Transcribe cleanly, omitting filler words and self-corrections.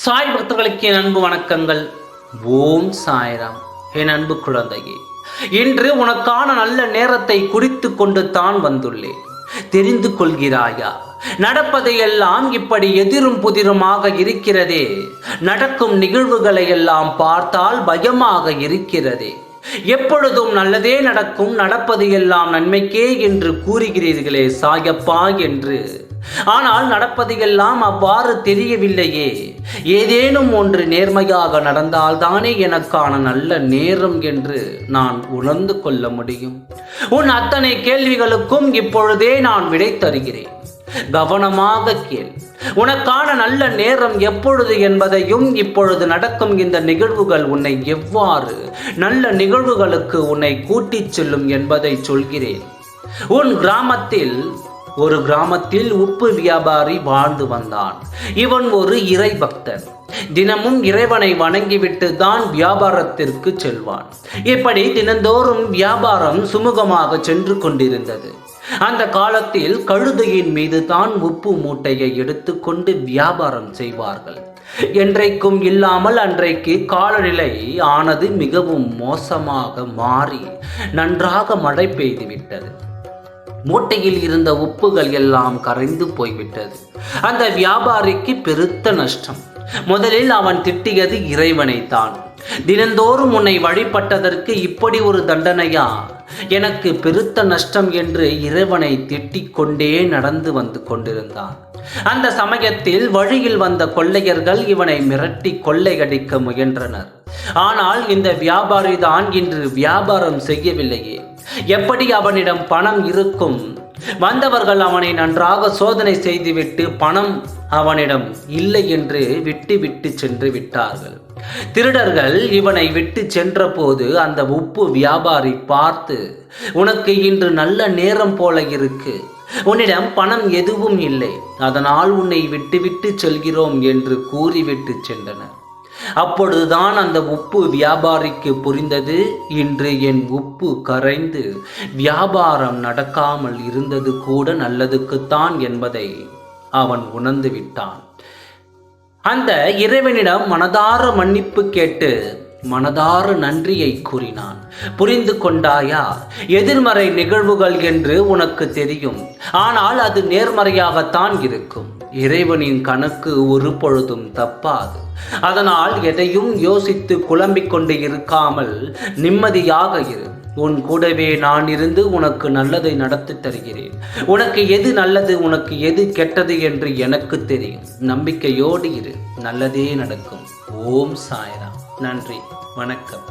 சாய் பக்தர்களுக்கு என் அன்பு வணக்கங்கள். ஓம் சாய்ராம். என் அன்பு குழந்தையே, இன்று உனக்கான நல்ல நேரத்தை குறித்து கொண்டு தான் வந்துள்ளேன். தெரிந்து கொள்கிறாயா? நடப்பதையெல்லாம் இப்படி எதிரும் புதிருமாக இருக்கிறதே. நடக்கும் நிகழ்வுகளை எல்லாம் பார்த்தால் பயமாக இருக்கிறதே. எப்பொழுதும் நல்லதே நடக்கும், நடப்பது எல்லாம் நன்மைக்கே என்று கூறுகிறீர்களே சாயப்பா என்று. ஆனால் நடப்பது எல்லாம் அவ்வாறு தெரியவில்லையே. ஏதேனும் ஒன்று நேர்மையாக நடந்தால்தானே எனக்கான நல்ல நேரம் என்று நான் உணர்ந்து கொள்ள முடியும். உன் அத்தனை கேள்விகளுக்கும் இப்பொழுதே நான் விடை தருகிறேன். கவனமாக கேள். உனக்கான நல்ல நேரம் எப்பொழுது என்பதையும் இப்பொழுது நடக்கும் இந்த நிகழ்வுகள் உன்னை எவ்வாறு நல்ல நிகழ்வுகளுக்கு உன்னை கூட்டிச் செல்லும் என்பதை சொல்கிறேன். ஒரு கிராமத்தில் உப்பு வியாபாரி வாழ்ந்து வந்தான். இவன் ஒரு இறை பக்தன். தினமும் இறைவனை வணங்கிவிட்டு தான் வியாபாரத்திற்கு செல்வான். இப்படி தினந்தோறும் வியாபாரம் சுமூகமாக சென்று கொண்டிருந்தது. அந்த காலத்தில் கழுதையின் மீது தான் உப்பு மூட்டையை எடுத்துக்கொண்டு வியாபாரம் செய்வார்கள். என்றைக்கும் இல்லாமல் அன்றைக்கு காலநிலை ஆனது மிகவும் மோசமாக மாறி நன்றாக மழை பெய்துவிட்டது. மூட்டையில் இருந்த உப்புகள் எல்லாம் கரைந்து போய்விட்டது. அந்த வியாபாரிக்கு பெருத்த நஷ்டம். முதலில் அவன் திட்டியது இறைவனை தான். தினந்தோறும் உன்னை வழிபட்டதற்கு இப்படி ஒரு தண்டனையா? எனக்கு பெருத்த நஷ்டம் என்று இறைவனை திட்டிக் கொண்டே நடந்து வந்து கொண்டிருந்தான். அந்த சமயத்தில் வழியில் வந்த கொள்ளையர்கள் இவனை மிரட்டி கொள்ளையடிக்க முயன்றனர். ஆனால் இந்த வியாபாரி தான் இன்று வியாபாரம் செய்யவில்லையே. எப்படி அவனிடம் பணம் இருக்கும்? வந்தவர்கள் அவனை நன்றாக சோதனை செய்துவிட்டு பணம் அவனிடம் இல்லை என்று விட்டு சென்று விட்டார்கள். திருடர்கள் இவனை விட்டு சென்ற போது அந்த உப்பு வியாபாரி பார்த்து, உனக்கு இன்று நல்ல நேரம் போல இருக்கு, உன்னிடம் பணம் எதுவும் இல்லை, அதனால் உன்னை விட்டு செல்கிறோம் என்று கூறிவிட்டு சென்றனர். அப்பொழுதுதான் அந்த உப்பு வியாபாரிக்கு புரிந்தது, இன்று என் உப்பு கரைந்து வியாபாரம் நடக்காமல் இருந்தது கூட நல்லதுக்குத்தான் என்பதை அவன் உணர்ந்து விட்டான். அந்த இறைவனிடம் மனதார மன்னிப்பு கேட்டு மனதார நன்றியை கூறினான். புரிந்து கொண்டாயா? எதிர்மறை நிகழ்வுகள் என்று உனக்கு தெரியும், ஆனால் அது நேர்மறையாகத்தான் இருக்கும். இறைவனின் கணக்கு ஒரு பொழுதும் தப்பாது. அதனால் எதையும் யோசித்து குழம்பிக் கொண்டு இருக்காமல் நிம்மதியாக இரு. உன் கூடவே நான் இருந்து உனக்கு நல்லதை நடத்தி தருகிறேன். உனக்கு எது நல்லது, உனக்கு எது கெட்டது என்று எனக்கு தெரியும். நம்பிக்கையோடு இரு, நல்லதே நடக்கும். ஓம் சாய்ராம். நன்றி, வணக்கம்.